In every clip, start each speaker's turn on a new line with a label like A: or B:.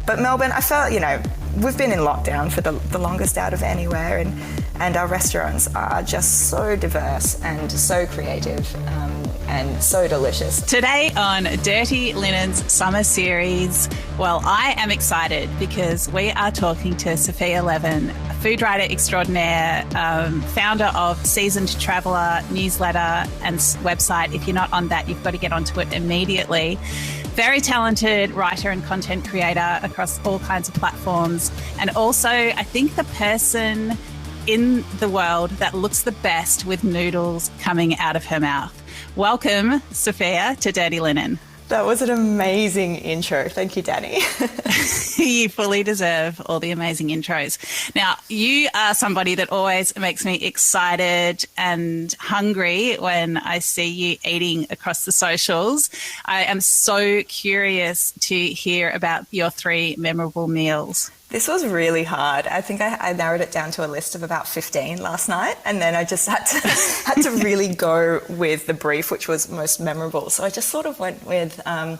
A: But Melbourne, I felt, we've been in lockdown for the longest out of anywhere, and our restaurants are just so diverse and so creative and so delicious.
B: Today on Dirty Linen's Summer Series, well, I am excited because we are talking to Sofia Levin, a food writer extraordinaire, founder of Seasoned Traveller newsletter and website. If you're not on that, you've got to get onto it immediately. Very talented writer and content creator across all kinds of platforms. And also, I think the person in the world that looks the best with noodles coming out of her mouth. Welcome, Sofia, to Dirty Linen.
A: That was an amazing intro. Thank you, Dani.
B: You fully deserve all the amazing intros. Now, you are somebody that always makes me excited and hungry when I see you eating across the socials. I am so curious to hear about your 3 memorable meals.
A: This was really hard. I think I narrowed it down to a list of about 15 last night, and then I just had to really go with the brief, which was most memorable. So I just sort of went with, I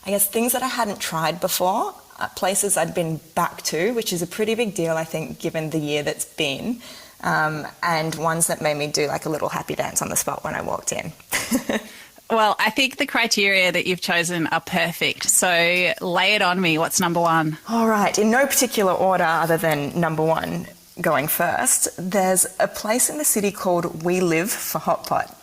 A: guess, things that I hadn't tried before, places I'd been back to, which is a pretty big deal, I think, given the year that's been, and ones that made me do like a little happy dance on the spot when I walked in.
B: Well, I think the criteria that you've chosen are perfect. So lay it on me. What's number 1?
A: All right. In no particular order other than number 1 going first, there's a place in the city called We Live for Hot Pot.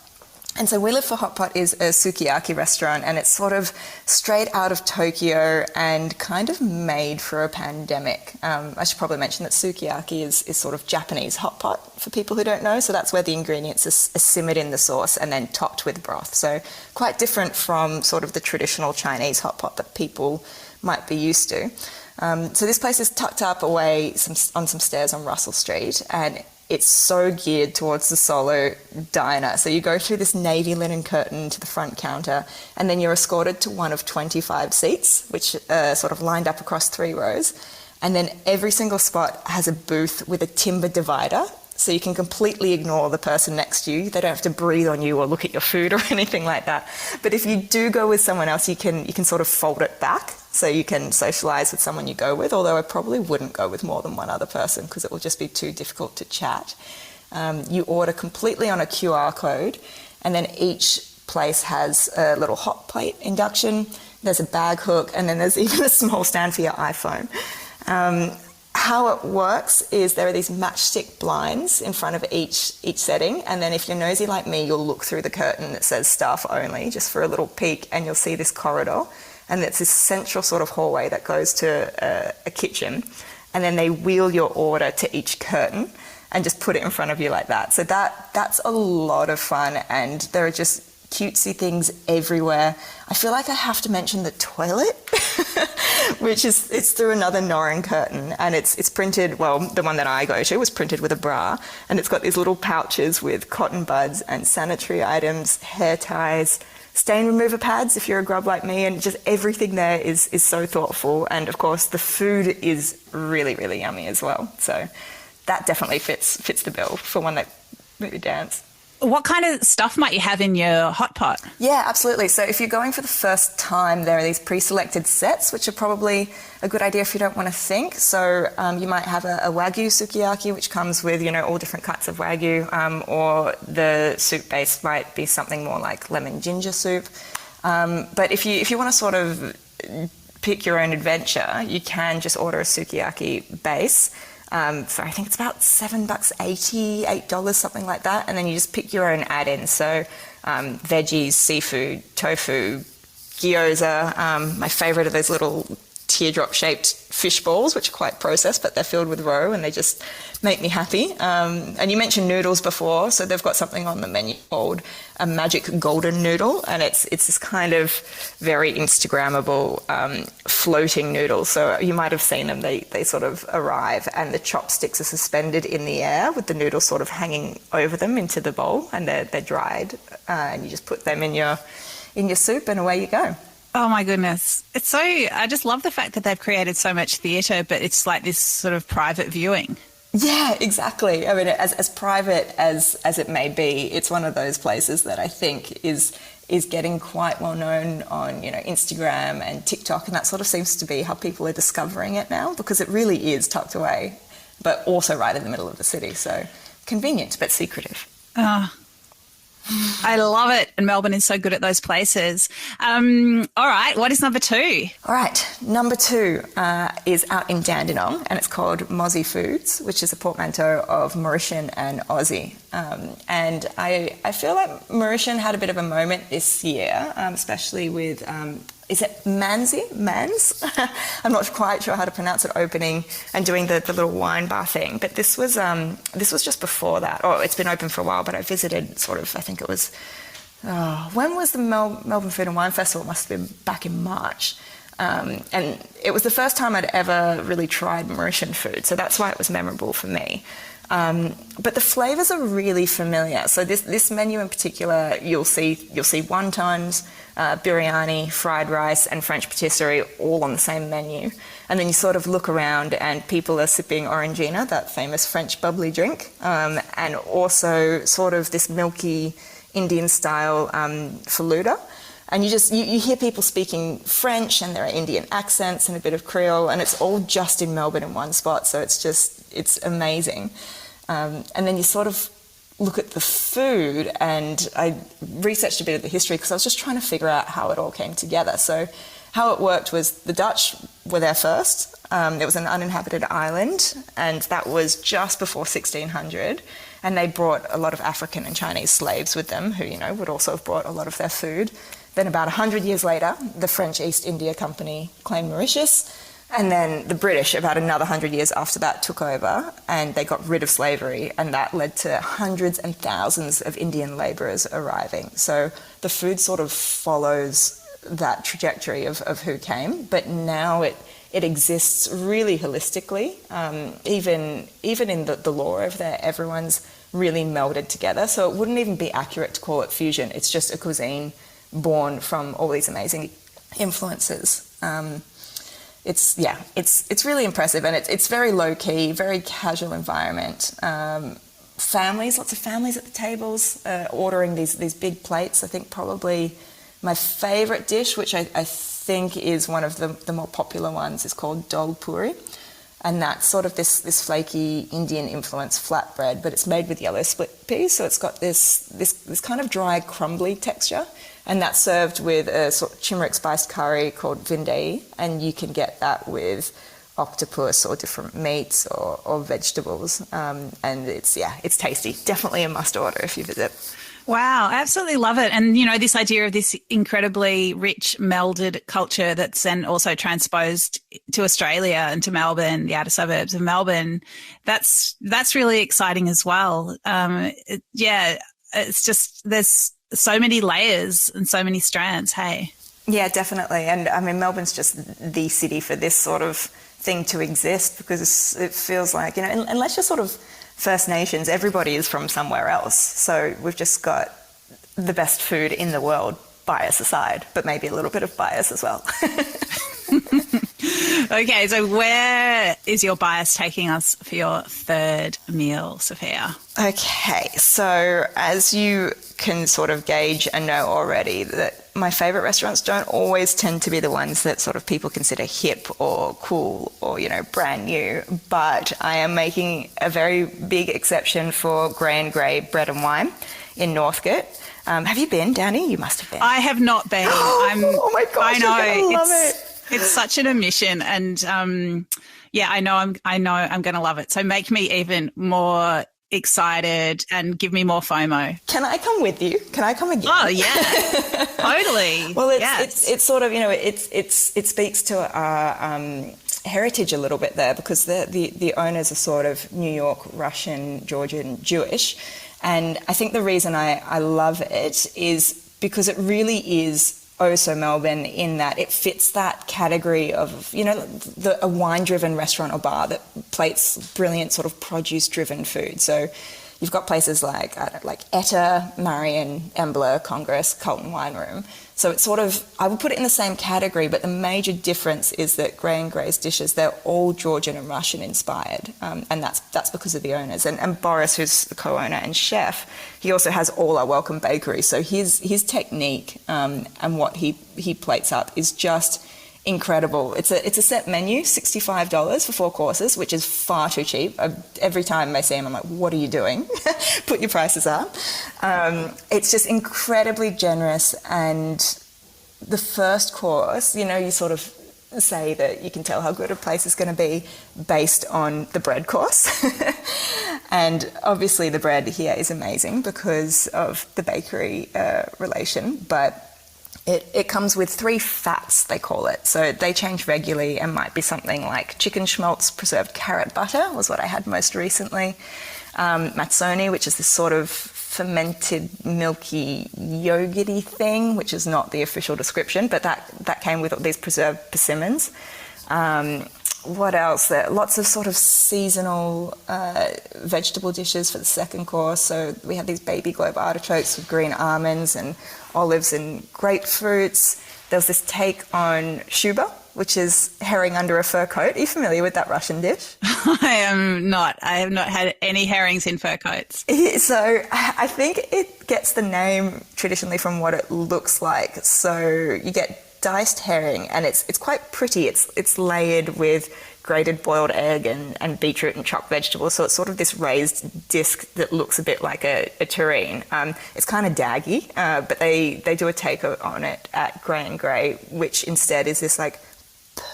A: And so We Live for Hot Pot is a sukiyaki restaurant, and it's sort of straight out of Tokyo and kind of made for a pandemic. I should probably mention that sukiyaki is sort of Japanese hot pot for people who don't know. So that's where the ingredients are simmered in the sauce and then topped with broth. So quite different from sort of the traditional Chinese hot pot that people might be used to. So this place is tucked up away on some stairs on Russell Street, and it's so geared towards the solo diner. So you go through this navy linen curtain to the front counter, and then you're escorted to one of 25 seats, which are sort of lined up across 3 rows. And then every single spot has a booth with a timber divider, so you can completely ignore the person next to you. They don't have to breathe on you or look at your food or anything like that. But if you do go with someone else, you can sort of fold it back, so you can socialise with someone you go with, although I probably wouldn't go with more than one other person because it will just be too difficult to chat. You order completely on a QR code, and then each place has a little hot plate induction, there's a bag hook, and then there's even a small stand for your iPhone. How it works is there are these matchstick blinds in front of each setting, and then if you're nosy like me, you'll look through the curtain that says staff only, just for a little peek, and you'll see this corridor. And it's this central sort of hallway that goes to a kitchen, and then they wheel your order to each curtain and just put it in front of you like that. So that's a lot of fun, and there are just cutesy things everywhere. I feel like I have to mention the toilet, which is, it's through another Norin curtain, and it's printed, well, the one that I go to was printed with a bra, and it's got these little pouches with cotton buds and sanitary items, hair ties, stain remover pads if you're a grub like me, and just everything there is so thoughtful. And of course the food is really, really yummy as well. So that definitely fits the bill for one that maybe dance.
B: What kind of stuff might you have in your hot pot?
A: Yeah, absolutely. So if you're going for the first time, there are these pre-selected sets, which are probably a good idea if you don't want to think. So you might have a Wagyu sukiyaki, which comes with, all different cuts of Wagyu, or the soup base might be something more like lemon ginger soup. But if you want to sort of pick your own adventure, you can just order a sukiyaki base. For I think it's about $7.80, $8, something like that, and then you just pick your own add-ins. So veggies, seafood, tofu, gyoza. My favourite are those little teardrop-shaped fish balls, which are quite processed, but they're filled with roe, and they just make me happy. And you mentioned noodles before, so they've got something on the menu called a magic golden noodle, and it's this kind of very Instagrammable floating noodle. So you might have seen them. They sort of arrive, and the chopsticks are suspended in the air with the noodle sort of hanging over them into the bowl, and they're dried, and you just put them in your soup, and away you go.
B: Oh my goodness. I just love the fact that they've created so much theatre, but it's like this sort of private viewing.
A: Yeah, exactly. I mean, as private as it may be, it's one of those places that I think is is getting quite well known on, Instagram and TikTok, and that sort of seems to be how people are discovering it now, because it really is tucked away, but also right in the middle of the city. So convenient, but secretive.
B: I love it. And Melbourne is so good at those places. All right. What is number 2?
A: All right. Number 2 is out in Dandenong, and it's called Mozzie Foods, which is a portmanteau of Mauritian and Aussie. And I feel like Mauritian had a bit of a moment this year, especially with... is it Mans? I'm not quite sure how to pronounce it, opening and doing the little wine bar thing. But this was just before that. Oh, it's been open for a while, but I visited sort of, I think it was, when was the Melbourne Food and Wine Festival? It must have been back in March. And it was the first time I'd ever really tried Mauritian food, so that's why it was memorable for me. But the flavours are really familiar. So this menu in particular, you'll see wontons, biryani, fried rice, and French patisserie all on the same menu. And then you sort of look around, and people are sipping orangina, that famous French bubbly drink, and also sort of this milky Indian-style faluda. And you hear people speaking French, and there are Indian accents and a bit of Creole, and it's all just in Melbourne in one spot, so it's amazing. And then you sort of look at the food, and I researched a bit of the history because I was just trying to figure out how it all came together. So how it worked was the Dutch were there first. It was an uninhabited island, and that was just before 1600. And they brought a lot of African and Chinese slaves with them who, would also have brought a lot of their food. Then about 100 years later, the French East India Company claimed Mauritius, and then the British, about another 100 years after that, took over, and they got rid of slavery, and that led to hundreds and thousands of Indian labourers arriving. So the food sort of follows that trajectory of who came, but now it exists really holistically. Even in the lore over there, everyone's really melded together, so it wouldn't even be accurate to call it fusion. It's just a cuisine born from all these amazing influences. It's really impressive, and it's very low key, very casual environment. Lots of families at the tables, ordering these big plates. I think probably my favourite dish, which I think is one of the more popular ones, is called dal puri, and that's sort of this flaky Indian influenced flatbread, but it's made with yellow split peas, so it's got this kind of dry, crumbly texture. And that's served with a sort of turmeric spiced curry called vindai, and you can get that with octopus or different meats or vegetables. And it's tasty. Definitely a must order if you visit.
B: Wow, I absolutely love it. And, this idea of this incredibly rich melded culture that's then also transposed to Australia and to Melbourne, the outer suburbs of Melbourne, that's really exciting as well. It's just there's so many layers and so many strands, hey?
A: Yeah, definitely. And I mean, Melbourne's just the city for this sort of thing to exist, because it feels like, unless you're sort of First Nations, everybody is from somewhere else. So we've just got the best food in the world, bias aside, but maybe a little bit of bias as well.
B: Okay, so where is your bias taking us for your third meal, Sophia?
A: Okay, so as you can sort of gauge and know already, that my favourite restaurants don't always tend to be the ones that sort of people consider hip or cool or, brand new, but I am making a very big exception for Grey and Grey Bread and Wine in Northcote. Have you been, Dani? You must have been.
B: I have not been.
A: Oh my gosh,
B: I know.
A: you're gonna love it.
B: It's such an omission, and I know I'm going to love it. So make me even more excited and give me more FOMO.
A: Can I come with you? Can I come again?
B: Oh yeah, totally.
A: Well, it's sort of it speaks to our heritage a little bit there, because the owners are sort of New York, Russian, Georgian, Jewish, and I think the reason I love it is because it really is so Melbourne, in that it fits that category of, a wine-driven restaurant or bar that plates brilliant sort of produce-driven food. So you've got places like Etta, Marion, Embler, Congress, Colton Wine Room. So it's sort of, I would put it in the same category, but the major difference is that Gray and Gray's dishes, they're all Georgian and Russian inspired, and that's because of the owners. And Boris, who's the co-owner and chef, he also has All Are Welcome Bakery. So his technique and what he plates up is just incredible. It's a set menu, $65 for 4 courses, which is far too cheap. Every time I see him, I'm like, what are you doing? Put your prices up. It's just incredibly generous. And the first course, you sort of say that you can tell how good a place is going to be based on the bread course. And obviously the bread here is amazing because of the bakery relation, but it comes with 3 fats, they call it. So they change regularly and might be something like chicken schmaltz preserved carrot butter was what I had most recently. Mazzoni, which is this sort of fermented milky yogurty thing, which is not the official description, but that came with all these preserved persimmons. What else? There lots of sort of seasonal vegetable dishes for the second course. So we had these baby globe artichokes with green almonds and olives and grapefruits. There was this take on shuba, which is herring under a fur coat. Are you familiar with that Russian dish?
B: I am not. I have not had any herrings in fur coats.
A: So I think it gets the name traditionally from what it looks like. So you get diced herring, and it's quite pretty. It's layered with grated boiled egg and beetroot and chopped vegetables. So it's sort of this raised disc that looks a bit like a terrine. It's kind of daggy, but they do a take on it at Gray and Gray, which instead is this like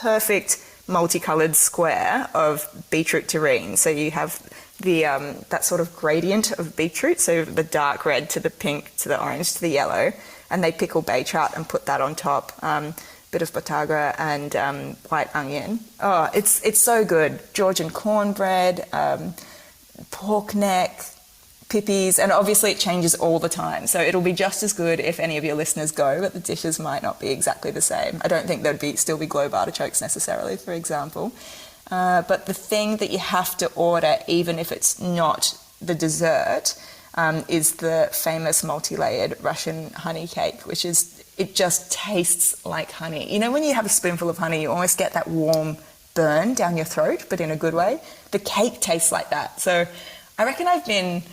A: perfect multicolored square of beetroot terrine. So you have the that sort of gradient of beetroot, so the dark red to the pink to the orange to the yellow, and they pickle bay trout and put that on top. Bit of botagra and white onion. Oh, it's so good. Georgian cornbread, pork neck, pippies, and obviously it changes all the time. So it'll be just as good if any of your listeners go, but the dishes might not be exactly the same. I don't think there'd still be globe artichokes necessarily, for example. But the thing that you have to order, even if it's not the dessert, is the famous multi-layered Russian honey cake, which is, it just tastes like honey. You know, when you have a spoonful of honey, you almost get that warm burn down your throat, but in a good way. The cake tastes like that. So I reckon I've been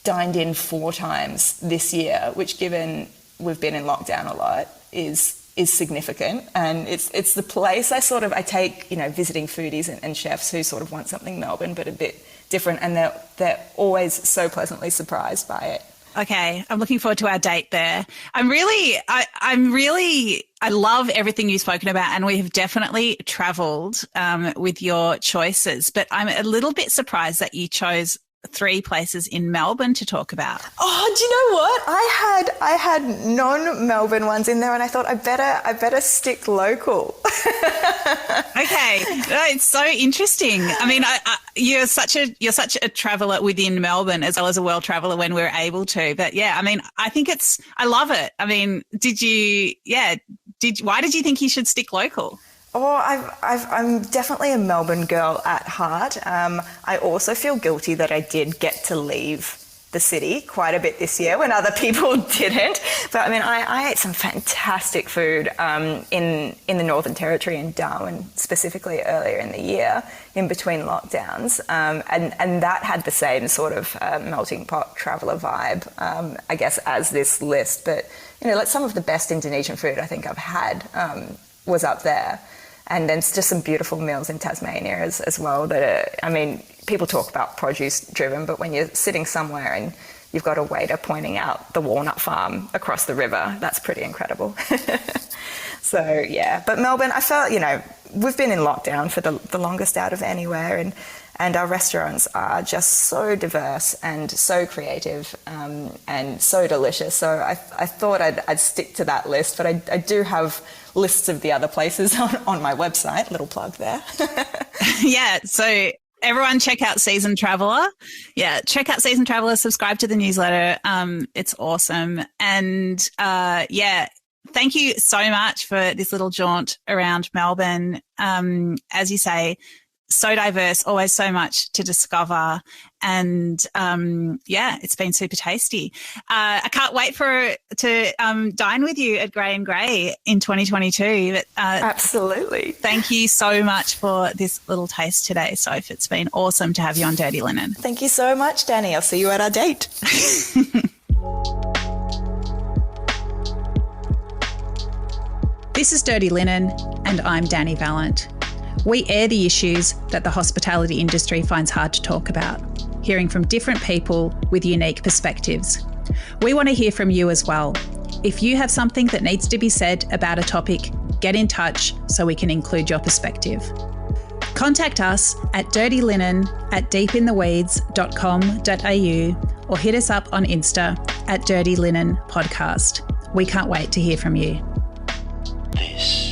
A: dined in 4 times this year, which, given we've been in lockdown a lot, is significant. And it's the place I take, visiting foodies and chefs who sort of want something Melbourne but a bit different, and they're always so pleasantly surprised by it.
B: Okay, I'm looking forward to our date there. I love everything you've spoken about, and we have definitely travelled with your choices, but I'm a little bit surprised that you chose 3 places in Melbourne to talk about.
A: Oh, do you know what? I had non-Melbourne ones in there, and I thought I better stick local.
B: Okay, it's so interesting. I mean, you're such a traveller within Melbourne as well as a world traveller when we're able to. But yeah, I mean, I love it. I mean, why did you think you should stick local?
A: Oh, I'm definitely a Melbourne girl at heart. I also feel guilty that I did get to leave the city quite a bit this year when other people didn't. But I mean, I ate some fantastic food in the Northern Territory in Darwin, specifically earlier in the year, in between lockdowns, and that had the same sort of melting pot traveller vibe, I guess, as this list. But like some of the best Indonesian food I think I've had was up there. And then just some beautiful meals in Tasmania as well that are, I mean, people talk about produce driven, but when you're sitting somewhere and you've got a waiter pointing out the walnut farm across the river, that's pretty incredible. So, yeah. But Melbourne, I felt, we've been in lockdown for the longest out of anywhere, and our restaurants are just so diverse and so creative and so delicious. So I thought I'd stick to that list, but I do have lists of the other places on my website. Little plug there.
B: Yeah, so everyone check out Seasoned Traveller. Yeah, check out Seasoned Traveller, subscribe to the newsletter. It's awesome. And thank you so much for this little jaunt around Melbourne. As you say, so diverse, always so much to discover. And it's been super tasty. I can't wait to dine with you at Grey and Grey in 2022. But,
A: absolutely.
B: Thank you so much for this little taste today, Soph. It's been awesome to have you on Dirty Linen.
A: Thank you so much, Dani. I'll see you at our date.
B: This is Dirty Linen, and I'm Dani Valent. We air the issues that the hospitality industry finds hard to talk about, hearing from different people with unique perspectives. We want to hear from you as well. If you have something that needs to be said about a topic, get in touch so we can include your perspective. Contact us at dirtylinenat.deepintheweeds.com.au or hit us up on Insta at Dirty Linen Podcast. We can't wait to hear from you.
C: This